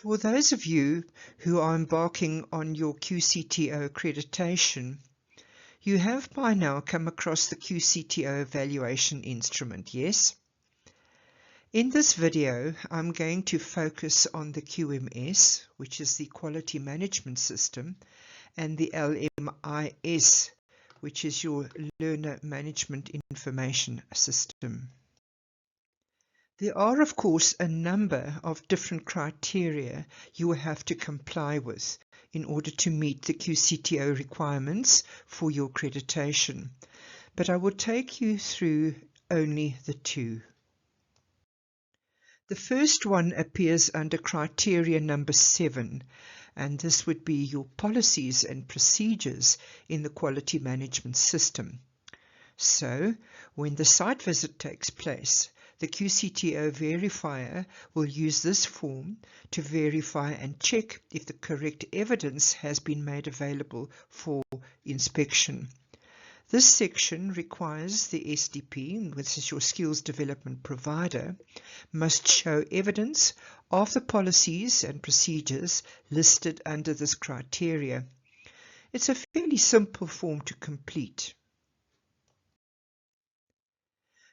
For those of you who are embarking on your QCTO accreditation, you have by now come across the QCTO Evaluation Instrument, yes? In this video, I'm going to focus on the QMS, which is the Quality Management System, and the LMIS, which is your Learner Management Information System. There are, of course, a number of different criteria you will have to comply with in order to meet the QCTO requirements for your accreditation, but I will take you through only the two. The first one appears under criteria number 7, and this would be your policies and procedures in the quality management system. So, when the site visit takes place, the QCTO verifier will use this form to verify and check if the correct evidence has been made available for inspection. This section requires the SDP, which is your skills development provider, must show evidence of the policies and procedures listed under this criteria. It's a fairly simple form to complete.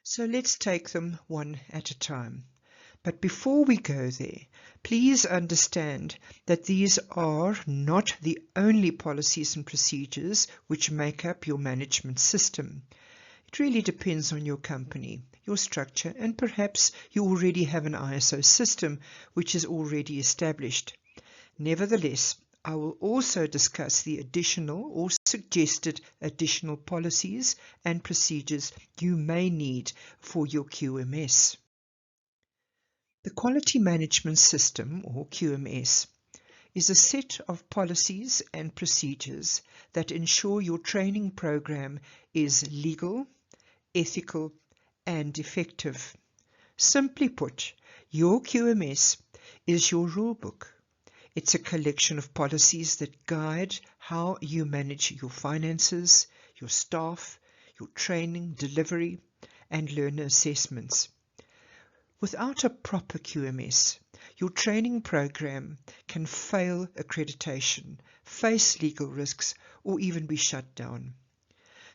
So let's take them one at a time. But before we go there, please understand that these are not the only policies and procedures which make up your management system. It really depends on your company, your structure, and perhaps you already have an ISO system which is already established. Nevertheless, I will also discuss the additional or suggested additional policies and procedures you may need for your QMS. The Quality Management System, or QMS, is a set of policies and procedures that ensure your training program is legal, ethical, and effective. Simply put, your QMS is your rulebook. It's a collection of policies that guide how you manage your finances, your staff, your training, delivery, and learner assessments. Without a proper QMS, your training program can fail accreditation, face legal risks, or even be shut down.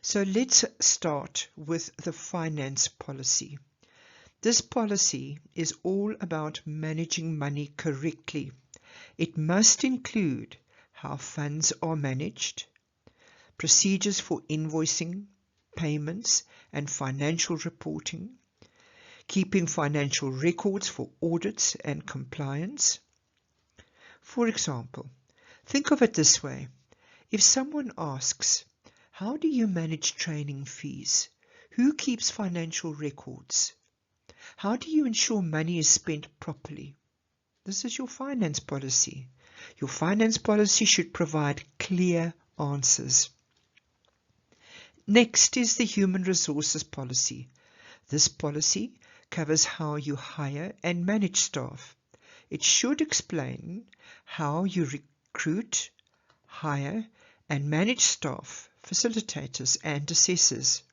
So let's start with the finance policy. This policy is all about managing money correctly. It must include how funds are managed, procedures for invoicing, payments, and financial reporting, keeping financial records for audits and compliance. For example, think of it this way. If someone asks, how do you manage training fees? Who keeps financial records? How do you ensure money is spent properly? This is your finance policy. Your finance policy should provide clear answers. Next is the human resources policy. This policy covers how you hire and manage staff. It should explain how you recruit, hire, and manage staff, facilitators, and assessors.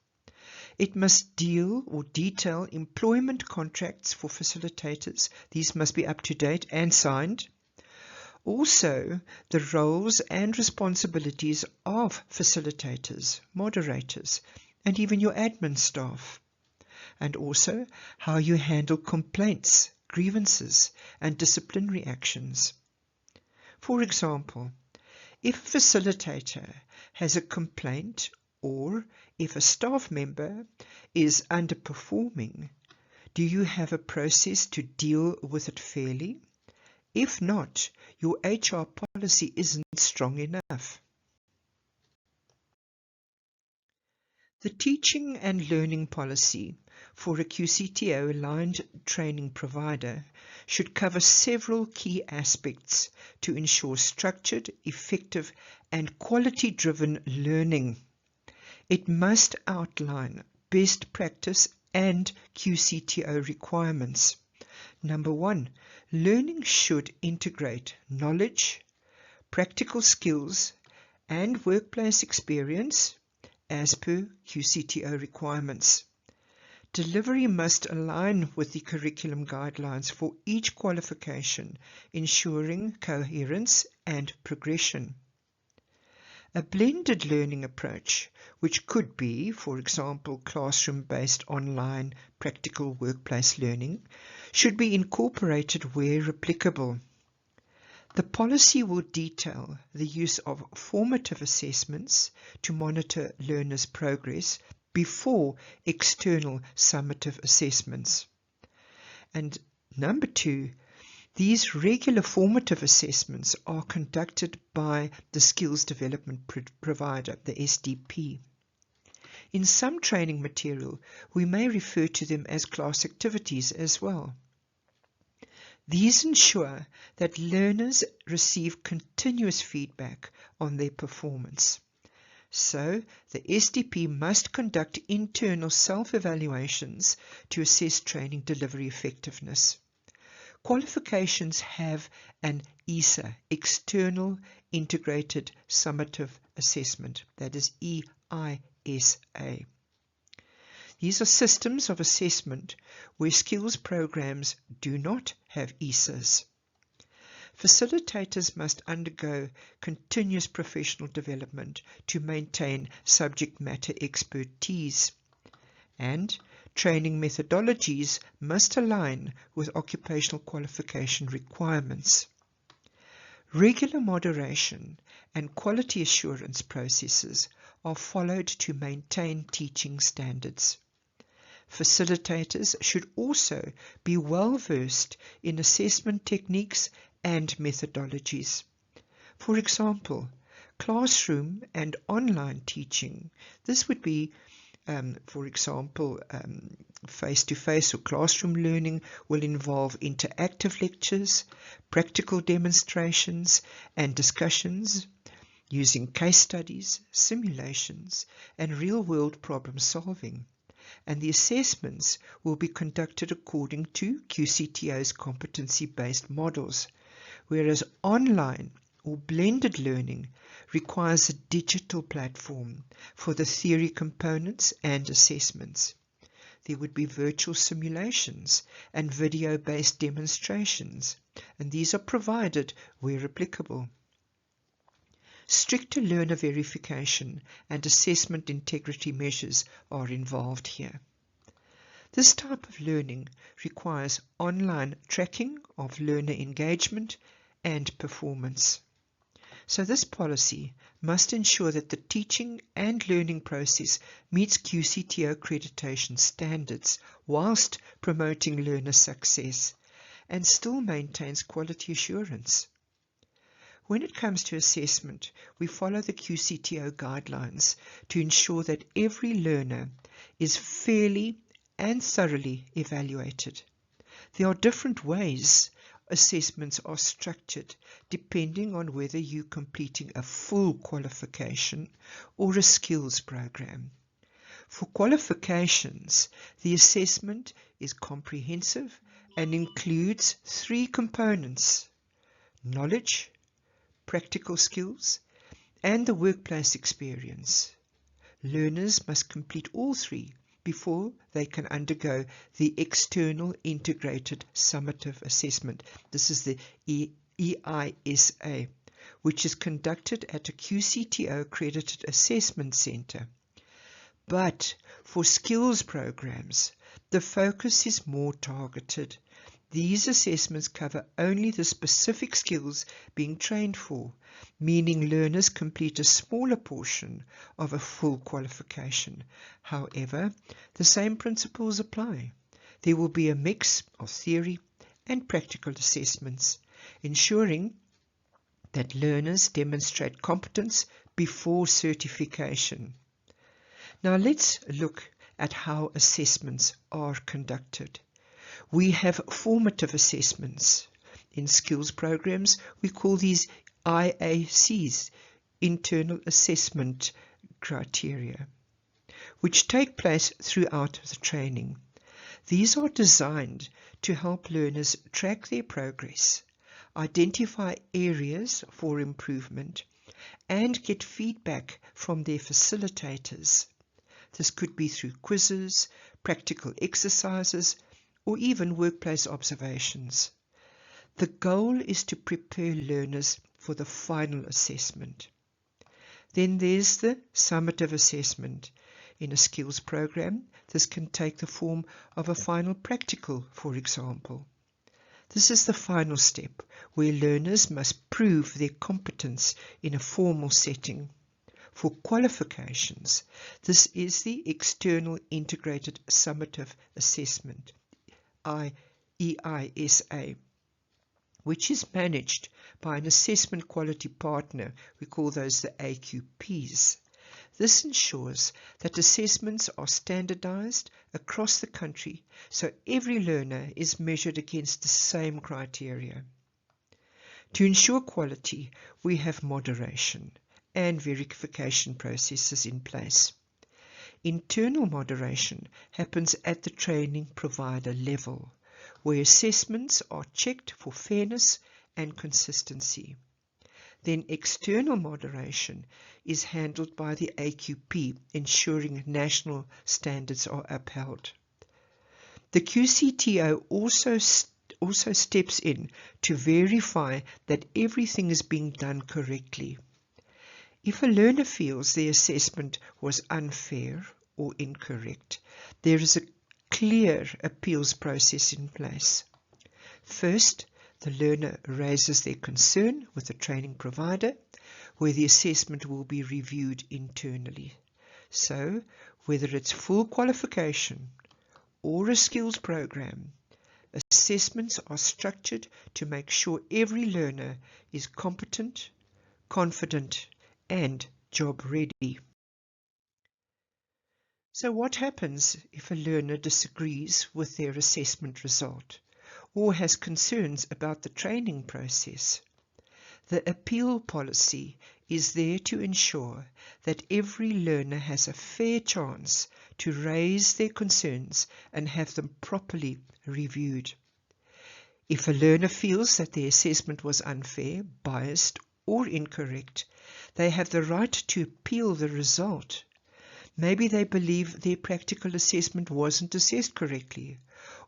It must deal or detail employment contracts for facilitators. These must be up to date and signed. Also, the roles and responsibilities of facilitators, moderators, and even your admin staff. And also how you handle complaints, grievances, and disciplinary actions. For example, if a facilitator has a complaint or if a staff member is underperforming, do you have a process to deal with it fairly? If not, your HR policy isn't strong enough. The teaching and learning policy for a QCTO aligned training provider should cover several key aspects to ensure structured, effective, and quality-driven learning. It must outline best practice and QCTO requirements. Number 1, learning should integrate knowledge, practical skills, and workplace experience as per QCTO requirements. Delivery must align with the curriculum guidelines for each qualification, ensuring coherence and progression. A blended learning approach, which could be, for example, classroom-based online practical workplace learning, should be incorporated where applicable. The policy will detail the use of formative assessments to monitor learners' progress before external summative assessments. And number 2, these regular formative assessments are conducted by the Skills Development Provider, the SDP. In some training material, we may refer to them as class activities as well. These ensure that learners receive continuous feedback on their performance. So, the SDP must conduct internal self-evaluations to assess training delivery effectiveness. Qualifications have an EISA, External Integrated Summative Assessment, that is EISA. These are systems of assessment where skills programs do not have EISAs. Facilitators must undergo continuous professional development to maintain subject matter expertise, and training methodologies must align with occupational qualification requirements. Regular moderation and quality assurance processes are followed to maintain teaching standards. Facilitators should also be well versed in assessment techniques and methodologies. For example, classroom and online teaching. This would be, for example, face-to-face or classroom learning will involve interactive lectures, practical demonstrations and discussions using case studies, simulations, and real-world problem solving. And the assessments will be conducted according to QCTO's competency-based models, whereas online or blended learning requires a digital platform for the theory components and assessments. There would be virtual simulations and video-based demonstrations, and these are provided where applicable. Stricter learner verification and assessment integrity measures are involved here. This type of learning requires online tracking of learner engagement and performance. So this policy must ensure that the teaching and learning process meets QCTO accreditation standards whilst promoting learner success and still maintains quality assurance. When it comes to assessment, we follow the QCTO guidelines to ensure that every learner is fairly and thoroughly evaluated. There are different ways assessments are structured depending on whether you're completing a full qualification or a skills program. For qualifications, the assessment is comprehensive and includes 3 components: knowledge, practical skills, and the workplace experience. Learners must complete all 3 before they can undergo the external integrated summative assessment. This is the EISA, which is conducted at a QCTO accredited assessment center. But for skills programs, the focus is more targeted. These assessments cover only the specific skills being trained for, meaning learners complete a smaller portion of a full qualification. However, the same principles apply. There will be a mix of theory and practical assessments, ensuring that learners demonstrate competence before certification. Now let's look at how assessments are conducted. We have formative assessments. In skills programs, we call these IACs, Internal Assessment Criteria, which take place throughout the training. These are designed to help learners track their progress, identify areas for improvement, and get feedback from their facilitators. This could be through quizzes, practical exercises, or even workplace observations. The goal is to prepare learners for the final assessment. Then there's the summative assessment. In a skills program, this can take the form of a final practical, for example. This is the final step, where learners must prove their competence in a formal setting. For qualifications, this is the External Integrated Summative Assessment, EISA, which is managed by an assessment quality partner. We call those the AQPs. This ensures that assessments are standardized across the country, so every learner is measured against the same criteria. To ensure quality, we have moderation and verification processes in place. Internal moderation happens at the training provider level, where assessments are checked for fairness and consistency. Then external moderation is handled by the AQP, ensuring national standards are upheld. The QCTO also steps in to verify that everything is being done correctly. If a learner feels the assessment was unfair or incorrect, there is a clear appeals process in place. First, the learner raises their concern with the training provider, where the assessment will be reviewed internally. So, whether it's full qualification or a skills program, assessments are structured to make sure every learner is competent, confident, and job ready. So what happens if a learner disagrees with their assessment result or has concerns about the training process? The appeal policy is there to ensure that every learner has a fair chance to raise their concerns and have them properly reviewed. If a learner feels that their assessment was unfair, biased, or incorrect, they have the right to appeal the result. Maybe they believe their practical assessment wasn't assessed correctly,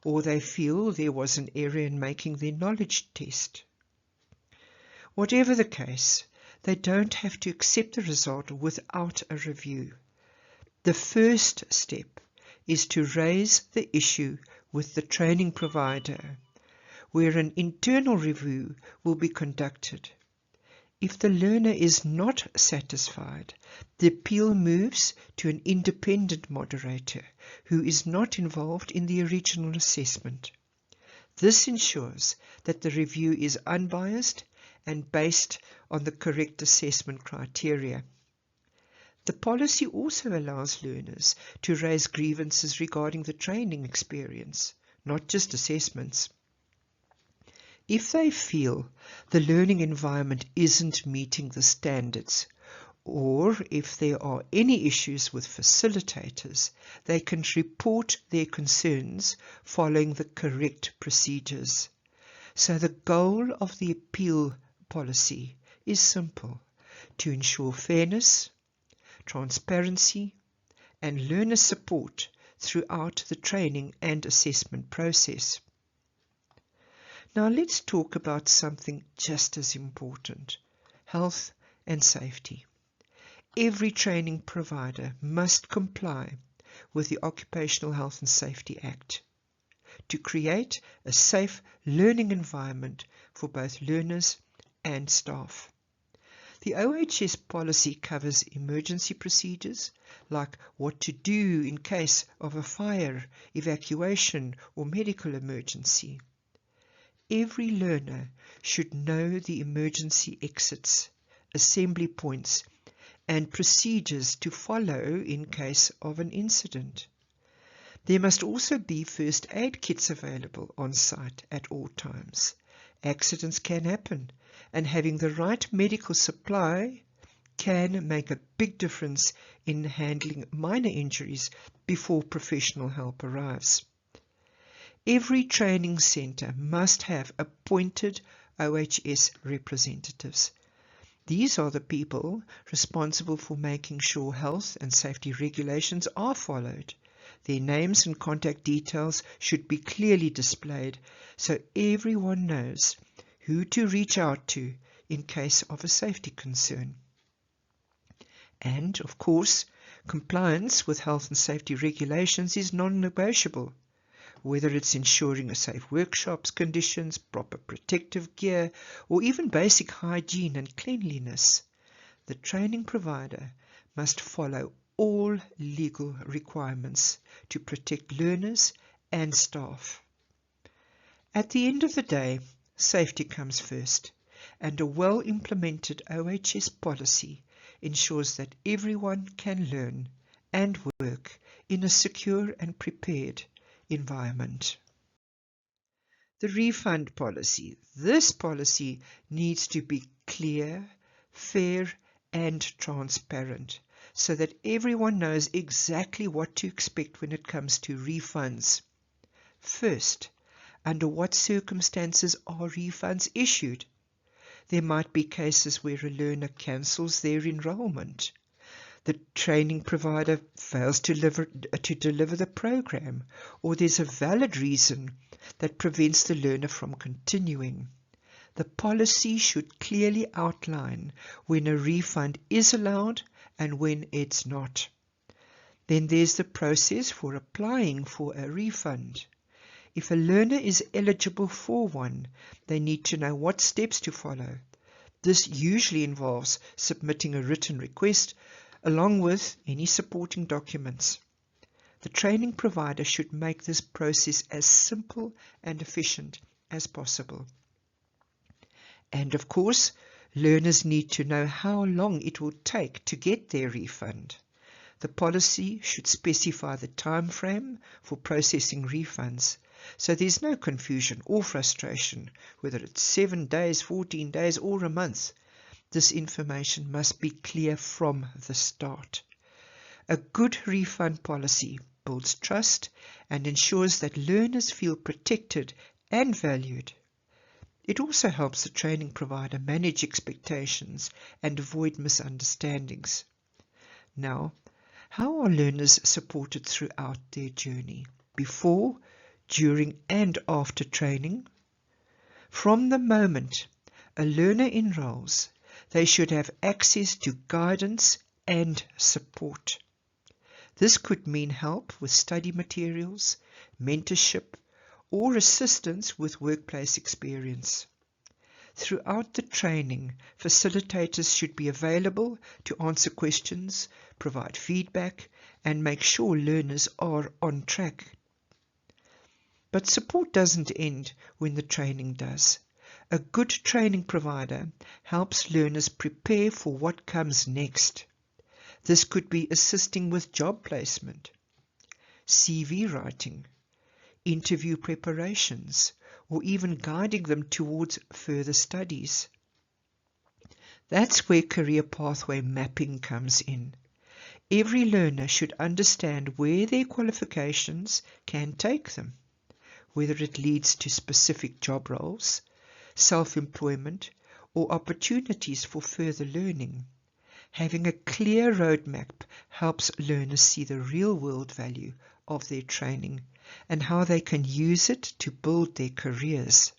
or they feel there was an error in making their knowledge test. Whatever the case, they don't have to accept the result without a review. The first step is to raise the issue with the training provider, where an internal review will be conducted. If the learner is not satisfied, the appeal moves to an independent moderator who is not involved in the original assessment. This ensures that the review is unbiased and based on the correct assessment criteria. The policy also allows learners to raise grievances regarding the training experience, not just assessments. If they feel the learning environment isn't meeting the standards, or if there are any issues with facilitators, they can report their concerns following the correct procedures. So the goal of the appeal policy is simple: to ensure fairness, transparency, and learner support throughout the training and assessment process. Now let's talk about something just as important: health and safety. Every training provider must comply with the Occupational Health and Safety Act to create a safe learning environment for both learners and staff. The OHS policy covers emergency procedures, like what to do in case of a fire, evacuation, or medical emergency. Every learner should know the emergency exits, assembly points, and procedures to follow in case of an incident. There must also be first aid kits available on site at all times. Accidents can happen, and having the right medical supply can make a big difference in handling minor injuries before professional help arrives. Every training center must have appointed OHS representatives. These are the people responsible for making sure health and safety regulations are followed. Their names and contact details should be clearly displayed so everyone knows who to reach out to in case of a safety concern. And, of course, compliance with health and safety regulations is non-negotiable. Whether it's ensuring a safe workshop's conditions, proper protective gear, or even basic hygiene and cleanliness, the training provider must follow all legal requirements to protect learners and staff. At the end of the day, safety comes first, and a well-implemented OHS policy ensures that everyone can learn and work in a secure and prepared environment. The refund policy. This policy needs to be clear, fair, and transparent so that everyone knows exactly what to expect when it comes to refunds. First, under what circumstances are refunds issued? There might be cases where a learner cancels their enrollment. The training provider fails to deliver the program, or there's a valid reason that prevents the learner from continuing. The policy should clearly outline when a refund is allowed and when it's not. Then there's the process for applying for a refund. If a learner is eligible for one, they need to know what steps to follow. This usually involves submitting a written request along with any supporting documents. The training provider should make this process as simple and efficient as possible. And of course, learners need to know how long it will take to get their refund. The policy should specify the time frame for processing refunds, so there's no confusion or frustration, whether it's 7 days, 14 days, or a month. This information must be clear from the start. A good refund policy builds trust and ensures that learners feel protected and valued. It also helps the training provider manage expectations and avoid misunderstandings. Now, how are learners supported throughout their journey, before, during, and after training? From the moment a learner enrolls, they should have access to guidance and support. This could mean help with study materials, mentorship, or assistance with workplace experience. Throughout the training, facilitators should be available to answer questions, provide feedback, and make sure learners are on track. But support doesn't end when the training does. A good training provider helps learners prepare for what comes next. This could be assisting with job placement, CV writing, interview preparations, or even guiding them towards further studies. That's where career pathway mapping comes in. Every learner should understand where their qualifications can take them, whether it leads to specific job roles, self-employment, or opportunities for further learning. Having a clear roadmap helps learners see the real-world value of their training and how they can use it to build their careers.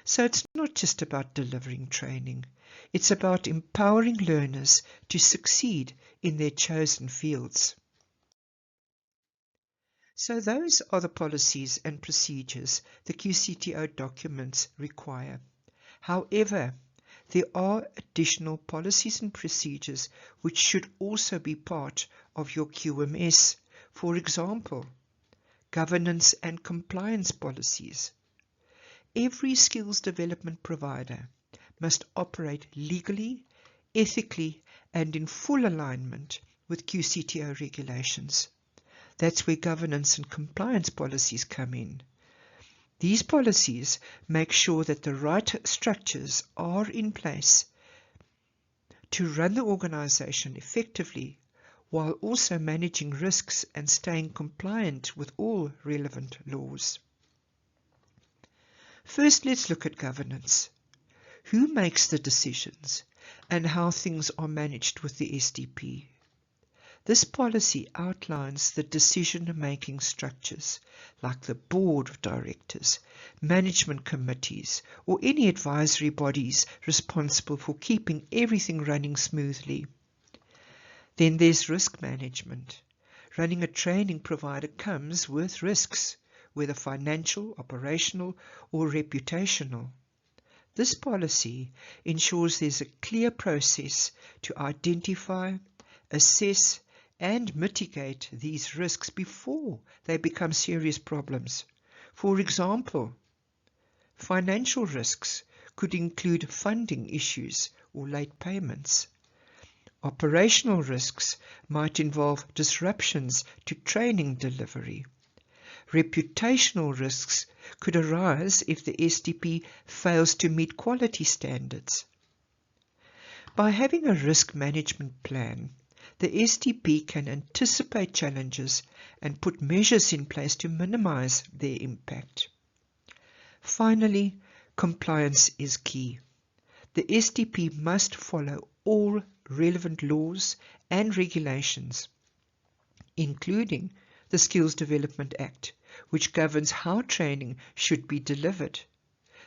So it's not just about delivering training. It's about empowering learners to succeed in their chosen fields. So those are the policies and procedures the QCTO documents require. However, there are additional policies and procedures which should also be part of your QMS. For example, governance and compliance policies. Every skills development provider must operate legally, ethically, and in full alignment with QCTO regulations. That's where governance and compliance policies come in. These policies make sure that the right structures are in place to run the organization effectively, while also managing risks and staying compliant with all relevant laws. First, let's look at governance. Who makes the decisions? and how things are managed with the SDP. This policy outlines the decision-making structures, like the board of directors, management committees, or any advisory bodies responsible for keeping everything running smoothly. Then there's risk management. Running a training provider comes with risks, whether financial, operational, or reputational. This policy ensures there's a clear process to identify, assess, and mitigate these risks before they become serious problems. For example, financial risks could include funding issues or late payments. Operational risks might involve disruptions to training delivery. Reputational risks could arise if the SDP fails to meet quality standards. By having a risk management plan, the SDP can anticipate challenges and put measures in place to minimize their impact. Finally, compliance is key. The SDP must follow all relevant laws and regulations, including the Skills Development Act, which governs how training should be delivered.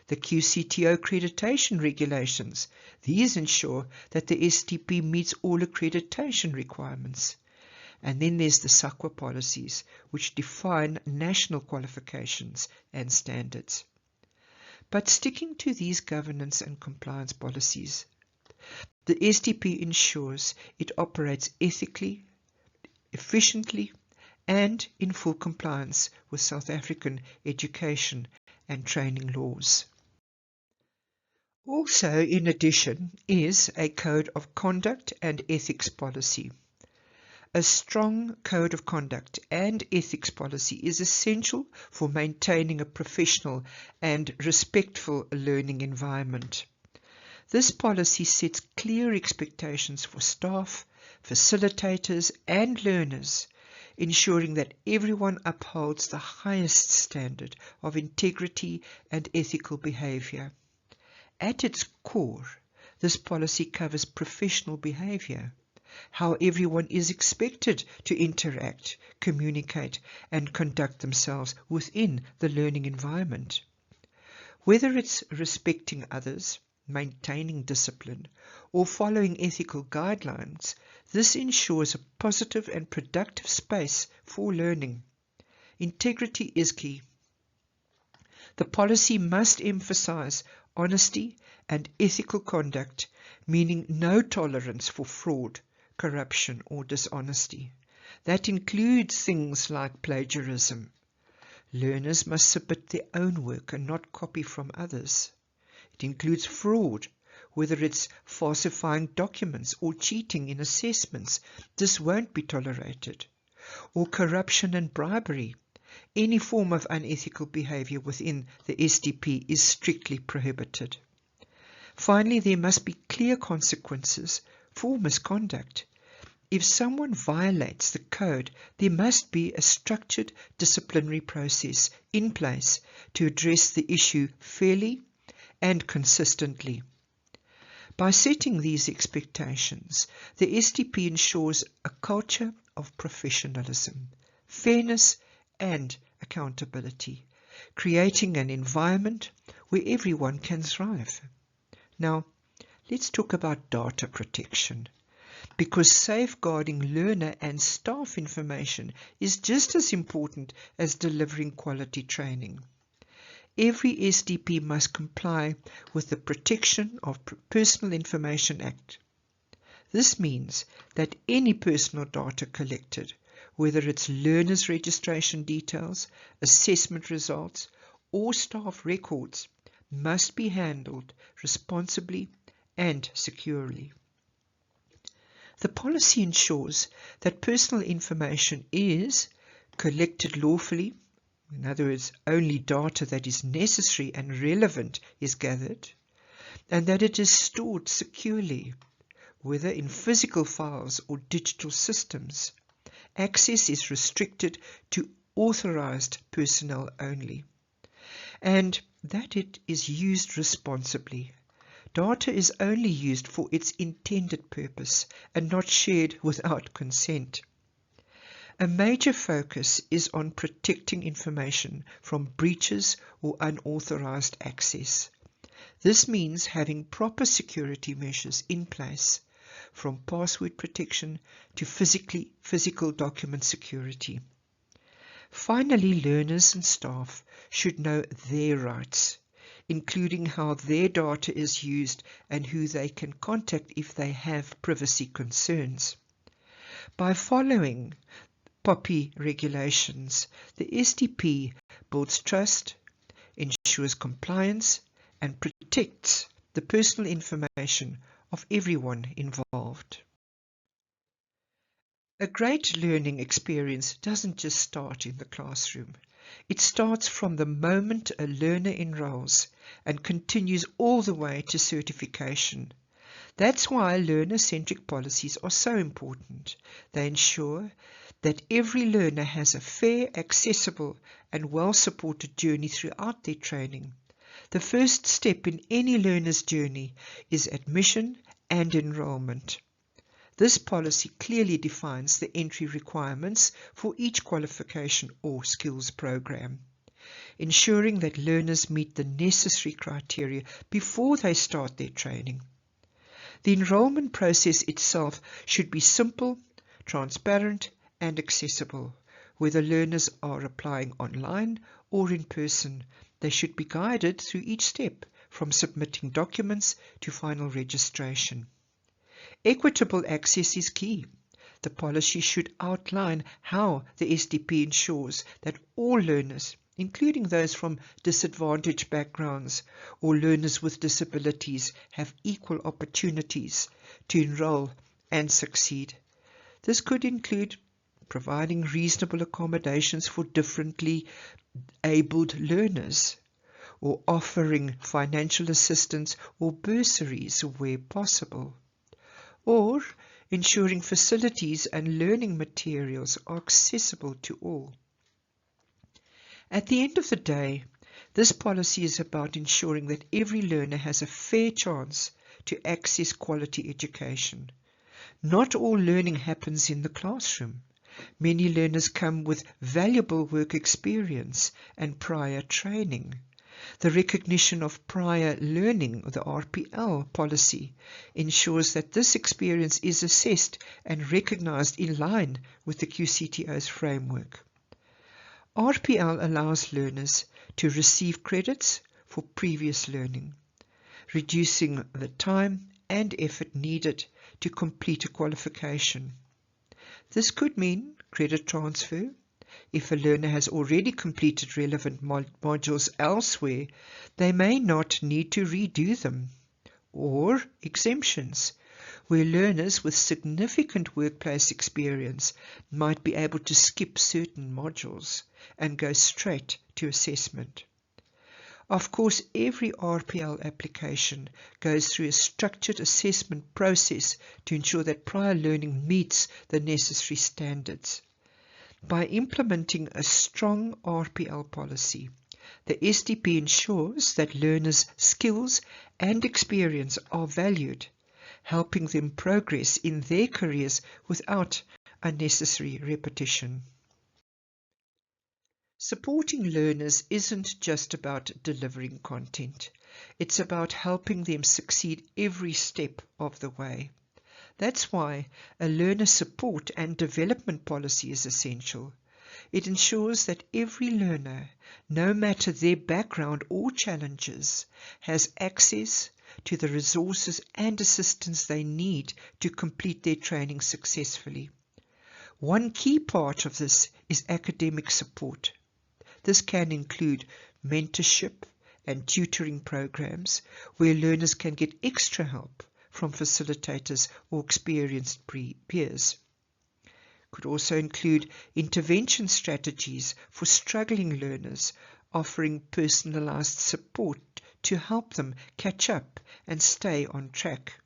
The QCTO accreditation regulations. These ensure that the SDP meets all accreditation requirements. And then there's the SAQA policies, which define national qualifications and standards. But sticking to these governance and compliance policies, the SDP ensures it operates ethically, efficiently, and in full compliance with South African education and training laws. Also, in addition, is a code of conduct and ethics policy. A strong code of conduct and ethics policy is essential for maintaining a professional and respectful learning environment. This policy sets clear expectations for staff, facilitators, and learners, ensuring that everyone upholds the highest standard of integrity and ethical behavior. At its core, this policy covers professional behavior, how everyone is expected to interact, communicate, and conduct themselves within the learning environment. Whether it's respecting others, maintaining discipline, or following ethical guidelines, this ensures a positive and productive space for learning. Integrity is key. The policy must emphasize honesty and ethical conduct, meaning no tolerance for fraud, corruption, or dishonesty. That includes things like plagiarism. Learners must submit their own work and not copy from others. It includes fraud, whether it's falsifying documents or cheating in assessments. This won't be tolerated. Or corruption and bribery. Any form of unethical behavior within the SDP is strictly prohibited. Finally, there must be clear consequences for misconduct. If someone violates the code, there must be a structured disciplinary process in place to address the issue fairly and consistently. By setting these expectations, the SDP ensures a culture of professionalism, fairness, and accountability, creating an environment where everyone can thrive. Now, let's talk about data protection, because safeguarding learner and staff information is just as important as delivering quality training. Every SDP must comply with the Protection of Personal Information Act. This means that any personal data collected, whether it's learners' registration details, assessment results, or staff records, must be handled responsibly and securely. The policy ensures that personal information is collected lawfully, in other words, only data that is necessary and relevant is gathered, and that it is stored securely, whether in physical files or digital systems. Access is restricted to authorized personnel only, and that it is used responsibly. Data is only used for its intended purpose and not shared without consent. A major focus is on protecting information from breaches or unauthorized access. This means having proper security measures in place, from password protection to physical document security. Finally, learners and staff should know their rights, including how their data is used and who they can contact if they have privacy concerns. By following POPI regulations, the SDP builds trust, ensures compliance, and protects the personal information of everyone involved. A great learning experience doesn't just start in the classroom. It starts from the moment a learner enrolls and continues all the way to certification. That's why learner-centric policies are so important. They ensure that every learner has a fair, accessible, and well-supported journey throughout their training. The first step in any learner's journey is admission and enrollment. This policy clearly defines the entry requirements for each qualification or skills program, ensuring that learners meet the necessary criteria before they start their training. The enrollment process itself should be simple, transparent, and accessible. Whether learners are applying online or in person, they should be guided through each step, from submitting documents to final registration. Equitable access is key. The policy should outline how the SDP ensures that all learners, including those from disadvantaged backgrounds or learners with disabilities, have equal opportunities to enroll and succeed. This could include providing reasonable accommodations for differently abled learners, or offering financial assistance or bursaries where possible, or ensuring facilities and learning materials are accessible to all. At the end of the day, this policy is about ensuring that every learner has a fair chance to access quality education. Not all learning happens in the classroom. Many learners come with valuable work experience and prior training. The recognition of prior learning, the RPL policy, ensures that this experience is assessed and recognized in line with the QCTO's framework. RPL allows learners to receive credits for previous learning, reducing the time and effort needed to complete a qualification. This could mean credit transfer. If a learner has already completed relevant modules elsewhere, they may not need to redo them. Or exemptions, where learners with significant workplace experience might be able to skip certain modules and go straight to assessment. Of course, every RPL application goes through a structured assessment process to ensure that prior learning meets the necessary standards. By implementing a strong RPL policy, the SDP ensures that learners' skills and experience are valued, helping them progress in their careers without unnecessary repetition. Supporting learners isn't just about delivering content. It's about helping them succeed every step of the way. That's why a learner support and development policy is essential. It ensures that every learner, no matter their background or challenges, has access to the resources and assistance they need to complete their training successfully. One key part of this is academic support. This can include mentorship and tutoring programs where learners can get extra help from facilitators or experienced peers. Could also include intervention strategies for struggling learners, offering personalized support to help them catch up and stay on track.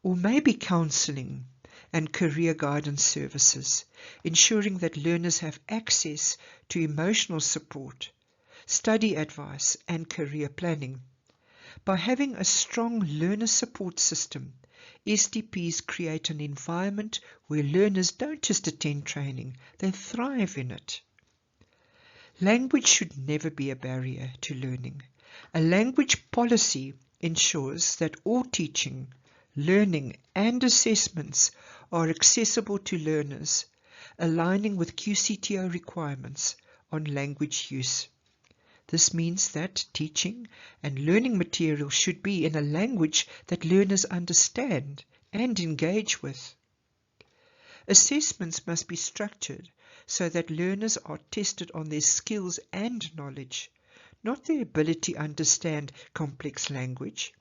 Or maybe counseling and career guidance services, ensuring that learners have access to emotional support, study advice, and career planning. By having a strong learner support system, STPs create an environment where learners don't just attend training, they thrive in it. Language should never be a barrier to learning. A language policy ensures that all teaching, learning and assessments are accessible to learners, aligning with QCTO requirements on language use. This means that teaching and learning material should be in a language that learners understand and engage with. Assessments must be structured so that learners are tested on their skills and knowledge, not their ability to understand complex language.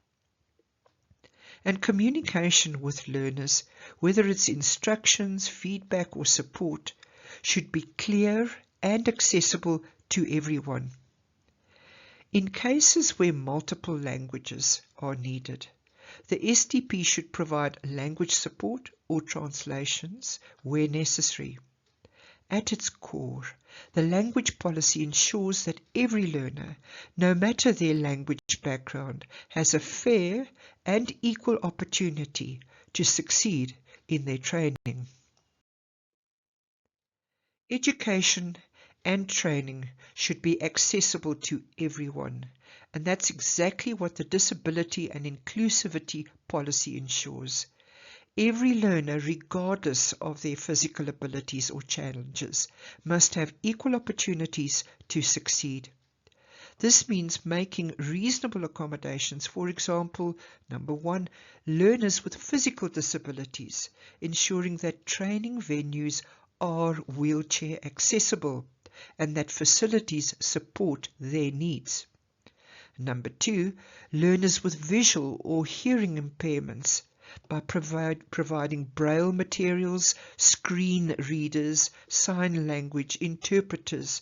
And communication with learners, whether it's instructions, feedback or support, should be clear and accessible to everyone. In cases where multiple languages are needed, the STP should provide language support or translations where necessary. At its core, the language policy ensures that every learner, no matter their language background, has a fair and equal opportunity to succeed in their training. Education and training should be accessible to everyone, and that's exactly what the Disability and Inclusivity Policy ensures. Every learner, regardless of their physical abilities or challenges, must have equal opportunities to succeed. This means making reasonable accommodations, for example, number one, learners with physical disabilities, ensuring that training venues are wheelchair accessible and that facilities support their needs. Number two, learners with visual or hearing impairments by providing braille materials, screen readers, sign language interpreters,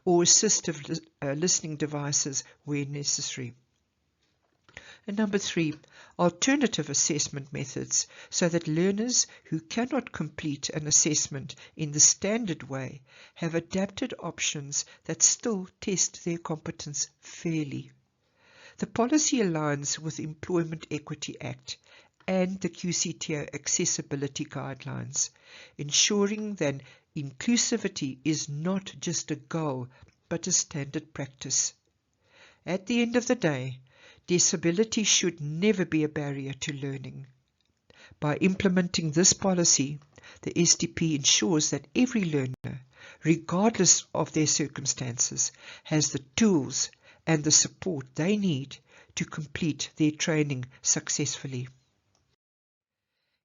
or assistive listening devices where necessary. And number three, alternative assessment methods so that learners who cannot complete an assessment in the standard way have adapted options that still test their competence fairly. The policy aligns with the Employment Equity Act and the QCTO Accessibility Guidelines, ensuring that inclusivity is not just a goal but a standard practice. At the end of the day, disability should never be a barrier to learning. By implementing this policy, the SDP ensures that every learner, regardless of their circumstances, has the tools and the support they need to complete their training successfully.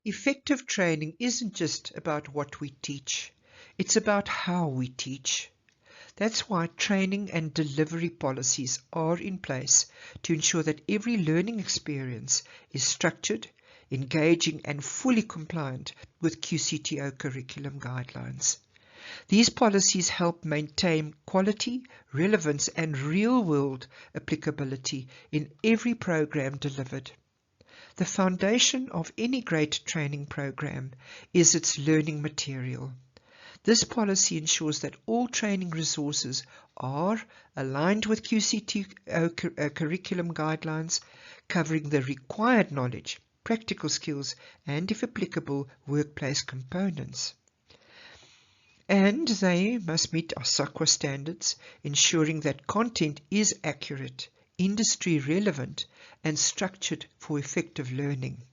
Effective training isn't just about what we teach, it's about how we teach. That's why training and delivery policies are in place to ensure that every learning experience is structured, engaging and fully compliant with QCTO curriculum guidelines. These policies help maintain quality, relevance and real-world applicability in every program delivered. The foundation of any great training program is its learning material. This policy ensures that all training resources are aligned with QCTO curriculum guidelines, covering the required knowledge, practical skills, and, if applicable, workplace components. And they must meet SAQA standards, ensuring that content is accurate, industry relevant, and structured for effective learning,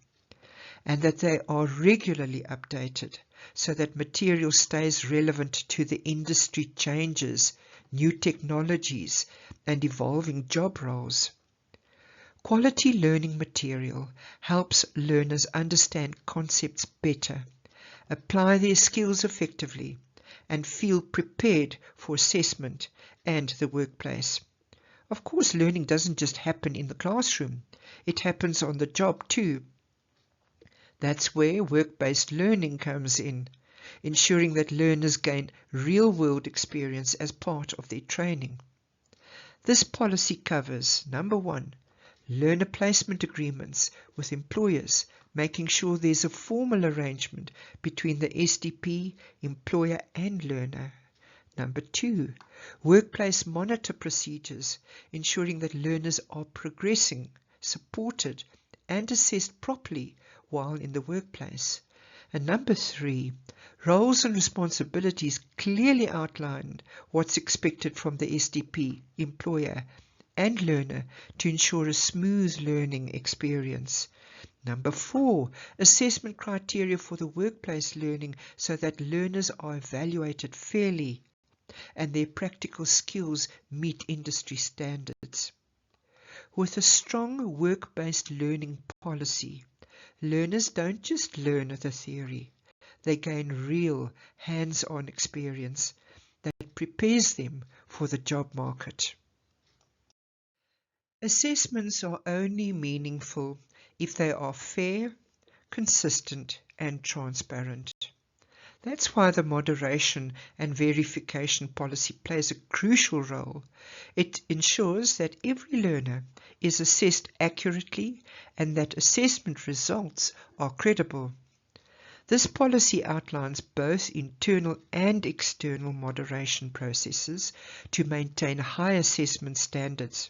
and that they are regularly updated so that material stays relevant to the industry changes, new technologies, and evolving job roles. Quality learning material helps learners understand concepts better, apply their skills effectively, and feel prepared for assessment and the workplace. Of course, learning doesn't just happen in the classroom, it happens on the job too. That's where work-based learning comes in, ensuring that learners gain real-world experience as part of their training. This policy covers, number one, learner placement agreements with employers, making sure there's a formal arrangement between the SDP, employer and learner. Number two, workplace monitor procedures, ensuring that learners are progressing supported, and assessed properly while in the workplace. And number 3, roles and responsibilities clearly outline what's expected from the SDP, employer, and learner to ensure a smooth learning experience. Number 4, assessment criteria for the workplace learning so that learners are evaluated fairly and their practical skills meet industry standards. With a strong work-based learning policy, learners don't just learn the theory, they gain real hands-on experience that prepares them for the job market. Assessments are only meaningful if they are fair, consistent, and transparent. That's why the moderation and verification policy plays a crucial role. It ensures that every learner is assessed accurately and that assessment results are credible. This policy outlines both internal and external moderation processes to maintain high assessment standards.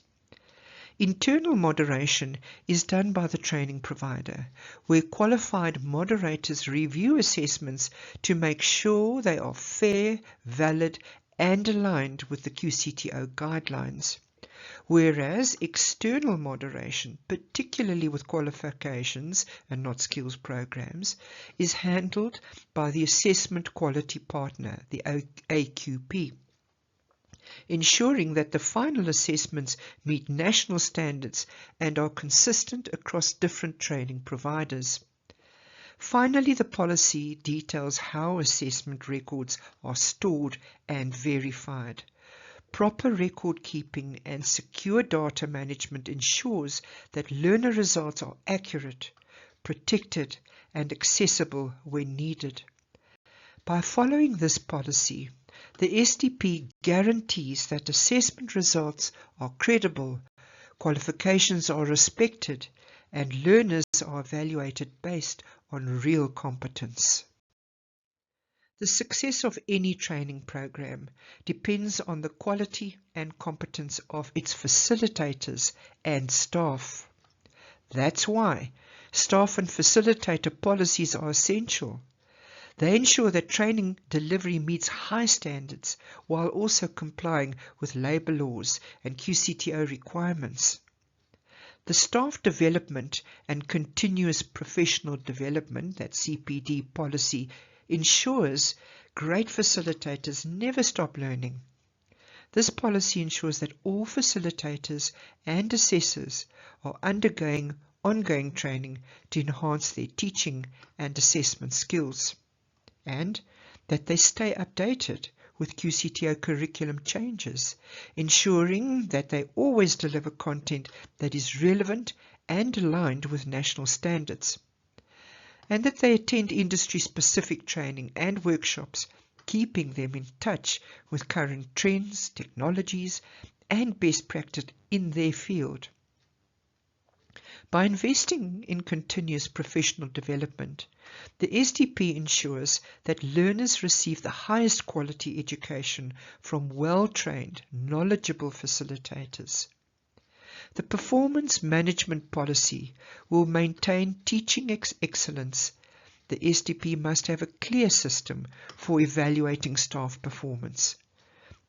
Internal moderation is done by the training provider, where qualified moderators review assessments to make sure they are fair, valid, and aligned with the QCTO guidelines. Whereas external moderation, particularly with qualifications and not skills programs, is handled by the assessment quality partner, the AQP, ensuring that the final assessments meet national standards and are consistent across different training providers. Finally, the policy details how assessment records are stored and verified. Proper record keeping and secure data management ensures that learner results are accurate, protected, and accessible when needed. By following this policy, the SDP guarantees that assessment results are credible, qualifications are respected, and learners are evaluated based on real competence. The success of any training program depends on the quality and competence of its facilitators and staff. That's why staff and facilitator policies are essential. They ensure that training delivery meets high standards while also complying with labour laws and QCTO requirements. The staff development and continuous professional development, that CPD policy, ensures great facilitators never stop learning. This policy ensures that all facilitators and assessors are undergoing ongoing training to enhance their teaching and assessment skills, and that they stay updated with QCTO curriculum changes, ensuring that they always deliver content that is relevant and aligned with national standards, and that they attend industry-specific training and workshops, keeping them in touch with current trends, technologies, and best practice in their field. By investing in continuous professional development, the SDP ensures that learners receive the highest quality education from well-trained, knowledgeable facilitators. The performance management policy will maintain teaching excellence. The SDP must have a clear system for evaluating staff performance.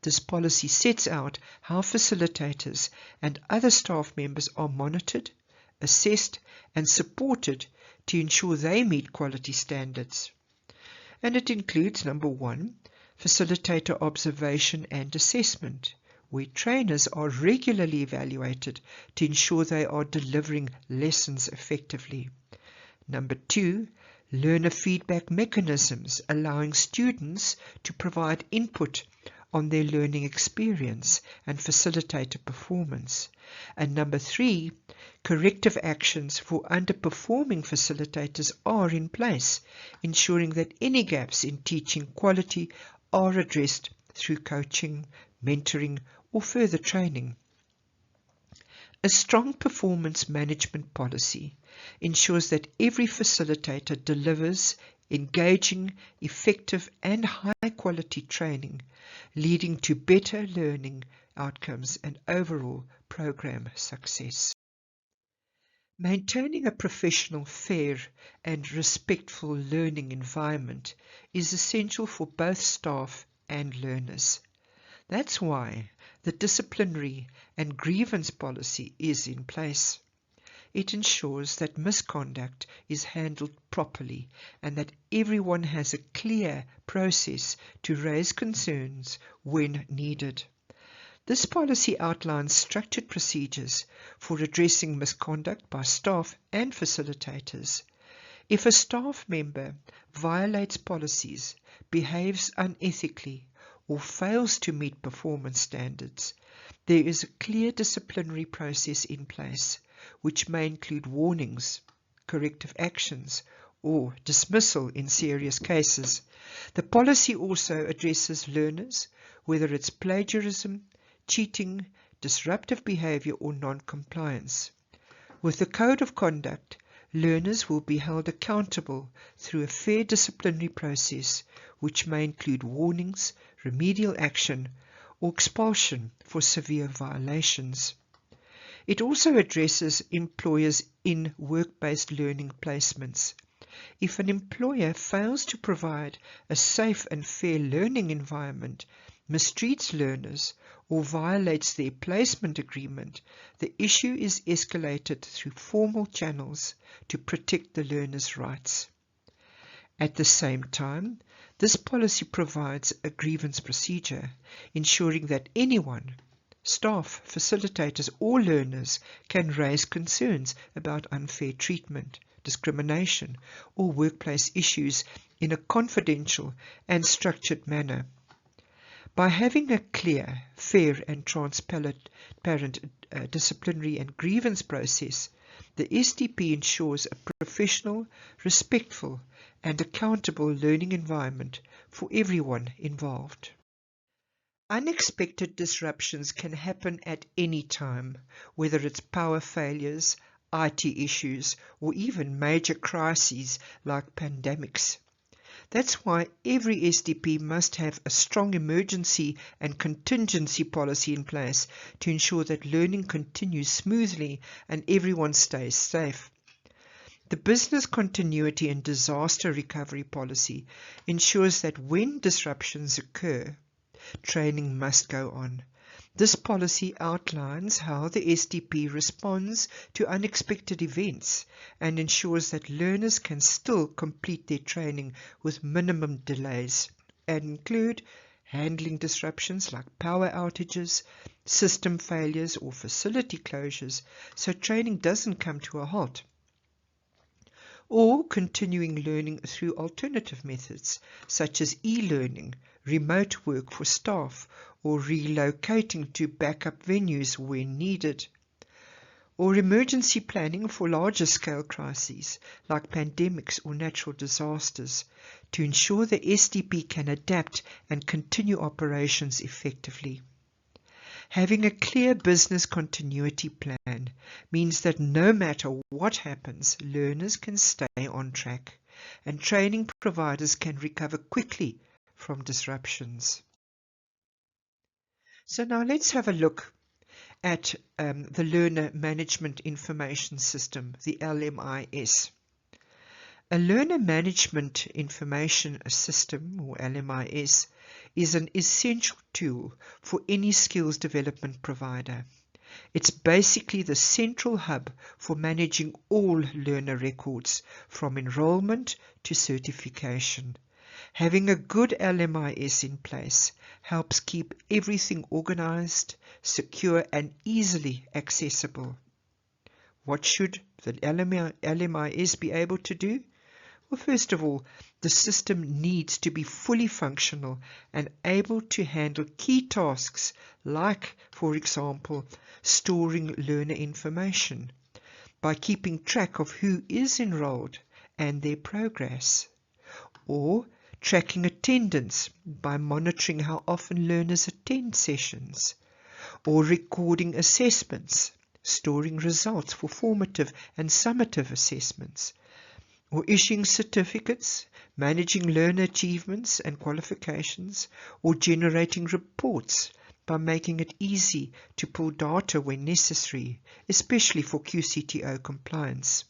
This policy sets out how facilitators and other staff members are monitored, assessed, and supported to ensure they meet quality standards. And it includes, number 1, facilitator observation and assessment, where trainers are regularly evaluated to ensure they are delivering lessons effectively. Number 2, learner feedback mechanisms, allowing students to provide input on their learning experience and facilitator performance. And number 3, corrective actions for underperforming facilitators are in place, ensuring that any gaps in teaching quality are addressed through coaching, mentoring, or further training. A strong performance management policy ensures that every facilitator delivers engaging, effective, and high-quality training, leading to better learning outcomes and overall program success. Maintaining a professional, fair and respectful learning environment is essential for both staff and learners. That's why the disciplinary and grievance policy is in place. It ensures that misconduct is handled properly and that everyone has a clear process to raise concerns when needed. This policy outlines structured procedures for addressing misconduct by staff and facilitators. If a staff member violates policies, behaves unethically, or fails to meet performance standards, there is a clear disciplinary process in place, which may include warnings, corrective actions, or dismissal in serious cases. The policy also addresses learners, whether it's plagiarism, cheating, disruptive behavior, or non-compliance. With the Code of Conduct, learners will be held accountable through a fair disciplinary process, which may include warnings, remedial action, or expulsion for severe violations. It also addresses employers in work-based learning placements. If an employer fails to provide a safe and fair learning environment, mistreats learners, or violates their placement agreement, the issue is escalated through formal channels to protect the learner's rights. At the same time, this policy provides a grievance procedure, ensuring that anyone, staff, facilitators, or learners can raise concerns about unfair treatment, discrimination, or workplace issues in a confidential and structured manner. By having a clear, fair and transparent disciplinary and grievance process, the SDP ensures a professional, respectful and accountable learning environment for everyone involved. Unexpected disruptions can happen at any time, whether it's power failures, IT issues, or even major crises like pandemics. That's why every SDP must have a strong emergency and contingency policy in place to ensure that learning continues smoothly and everyone stays safe. The business continuity and disaster recovery policy ensures that when disruptions occur, training must go on. This policy outlines how the SDP responds to unexpected events and ensures that learners can still complete their training with minimum delays and include handling disruptions like power outages, system failures or facility closures so training doesn't come to a halt, or continuing learning through alternative methods such as e-learning, remote work for staff, or relocating to backup venues when needed, or emergency planning for larger scale crises like pandemics or natural disasters to ensure the SDP can adapt and continue operations effectively. Having a clear business continuity plan means that no matter what happens, learners can stay on track and training providers can recover quickly from disruptions. So now let's have a look at the Learner Management Information System, the LMIS. A Learner Management Information System, or LMIS, is an essential tool for any skills development provider. It's basically the central hub for managing all learner records, from enrollment to certification. Having a good LMIS in place helps keep everything organized, secure, and easily accessible. What should the LMIS be able to do? Well, first of all, the system needs to be fully functional and able to handle key tasks like, for example, storing learner information by keeping track of who is enrolled and their progress, or tracking attendance by monitoring how often learners attend sessions, or recording assessments, storing results for formative and summative assessments, or issuing certificates, managing learner achievements and qualifications, or generating reports by making it easy to pull data when necessary, especially for QCTO compliance.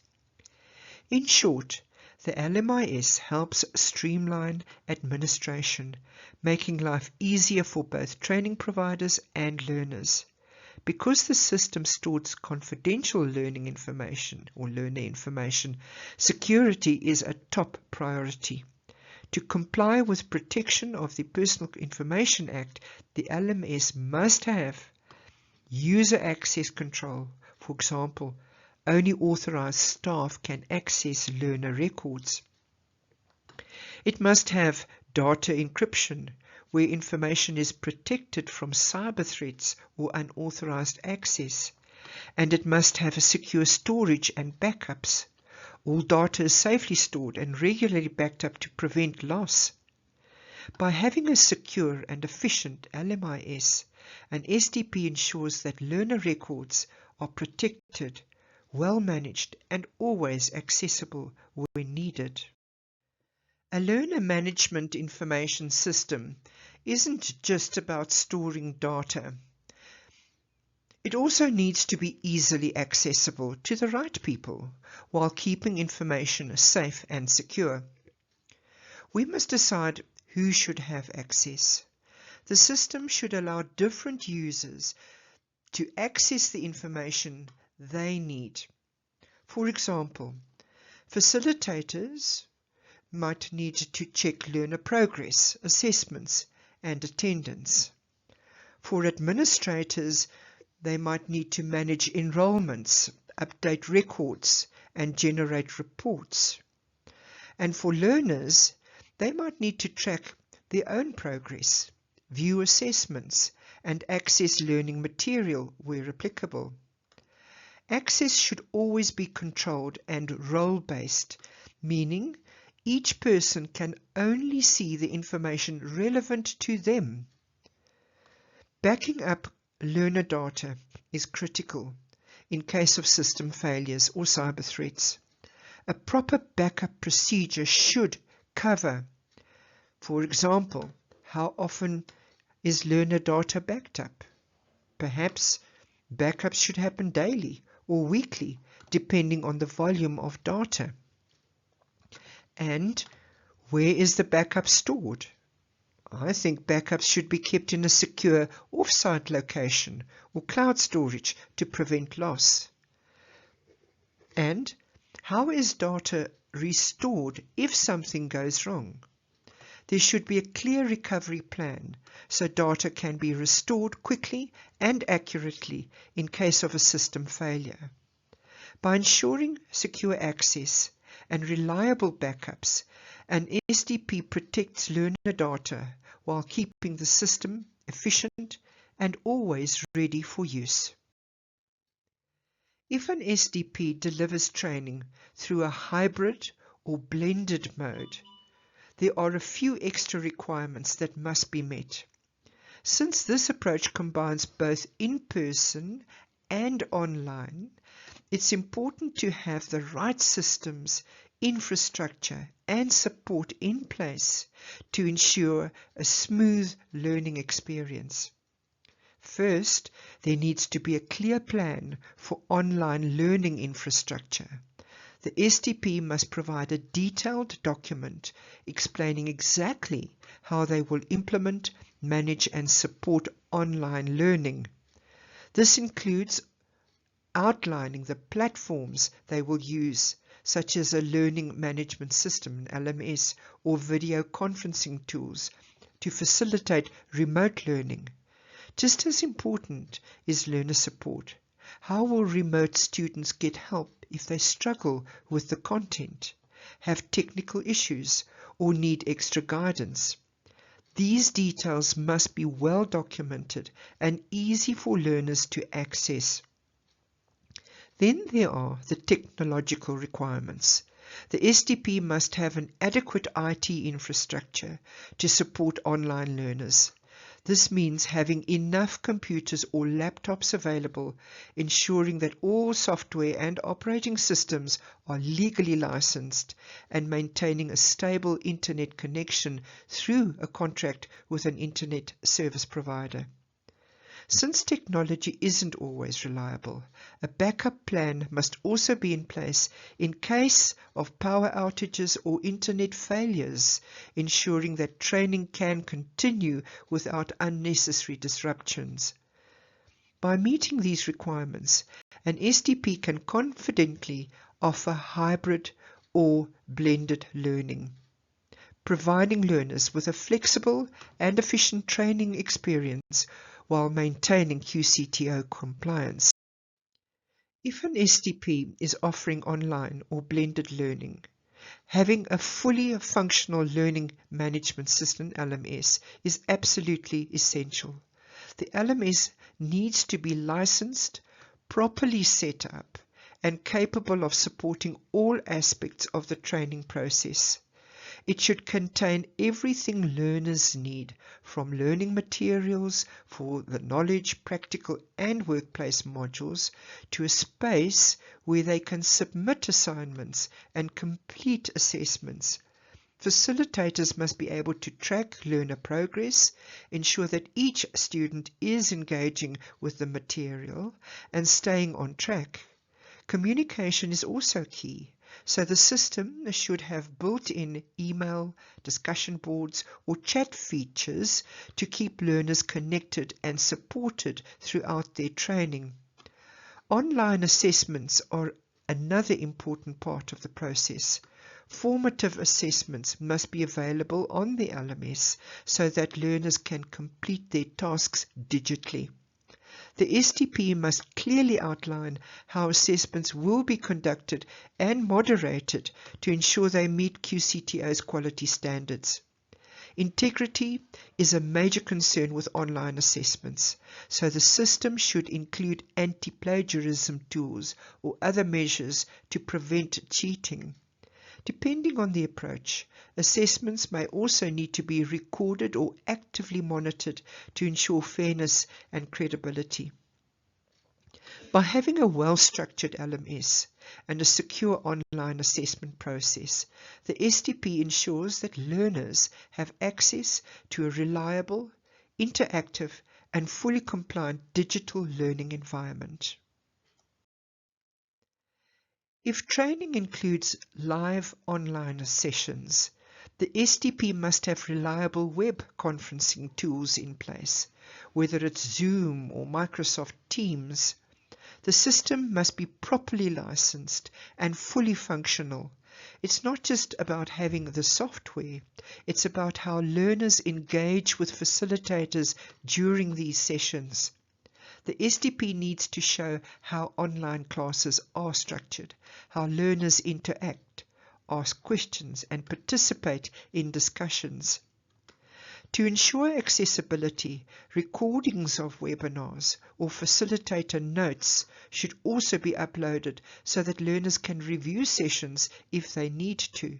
In short, the LMIS helps streamline administration, making life easier for both training providers and learners. Because the system stores confidential learning information or learner information, security is a top priority. To comply with Protection of the Personal Information Act, the LMS must have user access control. For example, only authorized staff can access learner records. It must have data encryption, where information is protected from cyber threats or unauthorized access. And it must have a secure storage and backups. All data is safely stored and regularly backed up to prevent loss. By having a secure and efficient LMIS, an SDP ensures that learner records are protected, well managed, and always accessible when needed. A learner management information system isn't just about storing data. It also needs to be easily accessible to the right people while keeping information safe and secure. We must decide who should have access. The system should allow different users to access the information they need. For example, facilitators might need to check learner progress, assessments, and attendance. For administrators, they might need to manage enrollments, update records, and generate reports. And for learners, they might need to track their own progress, view assessments, and access learning material where applicable. Access should always be controlled and role-based, meaning each person can only see the information relevant to them. Backing up learner data is critical in case of system failures or cyber threats. A proper backup procedure should cover, for example, how often is learner data backed up? Perhaps backups should happen daily or weekly, depending on the volume of data. And where is the backup stored? I think backups should be kept in a secure off-site location or cloud storage to prevent loss. And how is data restored if something goes wrong? There should be a clear recovery plan so data can be restored quickly and accurately in case of a system failure. By ensuring secure access and reliable backups, an SDP protects learner data while keeping the system efficient and always ready for use. If an SDP delivers training through a hybrid or blended mode, there are a few extra requirements that must be met. Since this approach combines both in-person and online, it's important to have the right systems, infrastructure, and support in place to ensure a smooth learning experience. First, there needs to be a clear plan for online learning infrastructure. The SDP must provide a detailed document explaining exactly how they will implement, manage, and support online learning. This includes outlining the platforms they will use, such as a learning management system, LMS, or video conferencing tools to facilitate remote learning. Just as important is learner support. How will remote students get help if they struggle with the content, have technical issues, or need extra guidance? These details must be well documented and easy for learners to access. Then there are the technological requirements. The SDP must have an adequate IT infrastructure to support online learners. This means having enough computers or laptops available, ensuring that all software and operating systems are legally licensed, and maintaining a stable internet connection through a contract with an internet service provider. Since technology isn't always reliable, a backup plan must also be in place in case of power outages or internet failures, ensuring that training can continue without unnecessary disruptions. By meeting these requirements, an SDP can confidently offer hybrid or blended learning, providing learners with a flexible and efficient training experience while maintaining QCTO compliance. If an SDP is offering online or blended learning, having a fully functional learning management system, LMS, is absolutely essential. The LMS needs to be licensed, properly set up, and capable of supporting all aspects of the training process. It should contain everything learners need, from learning materials for the knowledge, practical and workplace modules, to a space where they can submit assignments and complete assessments. Facilitators must be able to track learner progress, ensure that each student is engaging with the material and staying on track. Communication is also key, so the system should have built-in email, discussion boards, or chat features to keep learners connected and supported throughout their training. Online assessments are another important part of the process. Formative assessments must be available on the LMS so that learners can complete their tasks digitally. The SDP must clearly outline how assessments will be conducted and moderated to ensure they meet QCTO's quality standards. Integrity is a major concern with online assessments, so the system should include anti-plagiarism tools or other measures to prevent cheating. Depending on the approach, assessments may also need to be recorded or actively monitored to ensure fairness and credibility. By having a well-structured LMS and a secure online assessment process, the SDP ensures that learners have access to a reliable, interactive, and fully compliant digital learning environment. If training includes live online sessions, the SDP must have reliable web conferencing tools in place, whether it's Zoom or Microsoft Teams. The system must be properly licensed and fully functional. It's not just about having the software, it's about how learners engage with facilitators during these sessions. The SDP needs to show how online classes are structured, how learners interact, ask questions, and participate in discussions. To ensure accessibility, recordings of webinars or facilitator notes should also be uploaded so that learners can review sessions if they need to.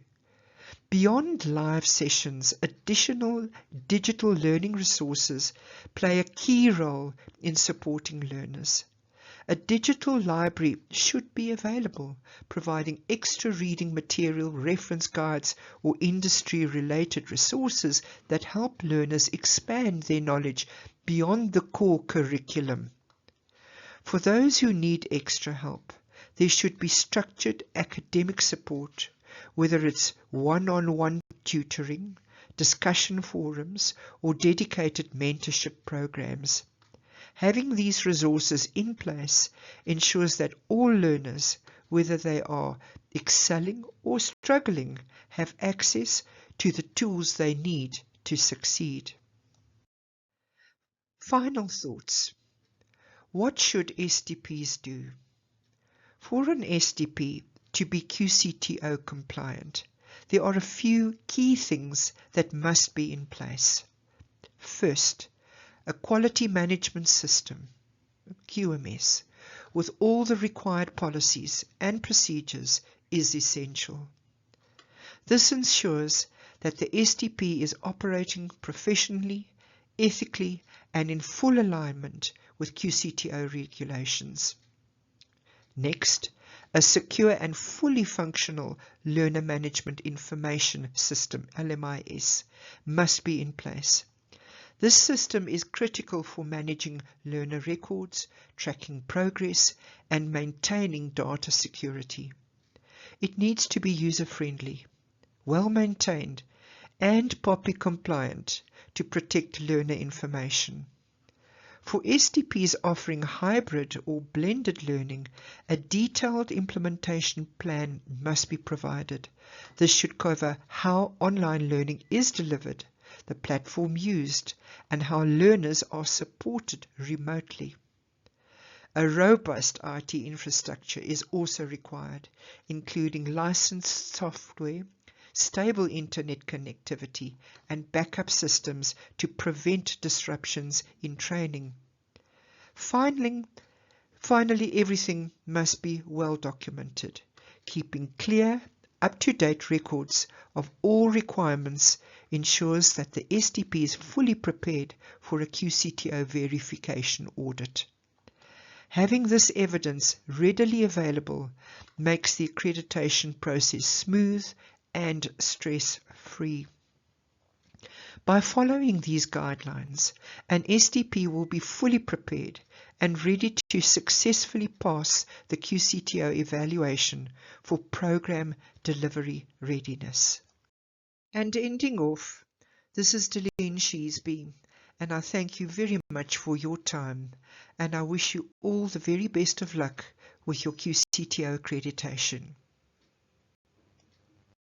Beyond live sessions, additional digital learning resources play a key role in supporting learners. A digital library should be available, providing extra reading material, reference guides, or industry-related resources that help learners expand their knowledge beyond the core curriculum. For those who need extra help, there should be structured academic support, whether it's one-on-one tutoring, discussion forums, or dedicated mentorship programs. Having these resources in place ensures that all learners, whether they are excelling or struggling, have access to the tools they need to succeed. Final thoughts. What should SDPs do? For an SDP to be QCTO compliant, there are a few key things that must be in place. First, a quality management system, QMS, with all the required policies and procedures is essential. This ensures that the SDP is operating professionally, ethically, and in full alignment with QCTO regulations. Next, a secure and fully functional Learner Management Information System, LMIS, must be in place. This system is critical for managing learner records, tracking progress, and maintaining data security. It needs to be user-friendly, well-maintained, and POPI compliant to protect learner information. For STPs offering hybrid or blended learning, a detailed implementation plan must be provided. This should cover how online learning is delivered, the platform used, and how learners are supported remotely. A robust IT infrastructure is also required, including licensed software, stable internet connectivity, and backup systems to prevent disruptions in training. Finally, everything must be well documented. Keeping clear, up-to-date records of all requirements ensures that the SDP is fully prepared for a QCTO verification audit. Having this evidence readily available makes the accreditation process smooth and stress-free. By following these guidelines, an SDP will be fully prepared and ready to successfully pass the QCTO evaluation for program delivery readiness. And ending off, this is Delene Sheesby, and I thank you very much for your time, and I wish you all the very best of luck with your QCTO accreditation.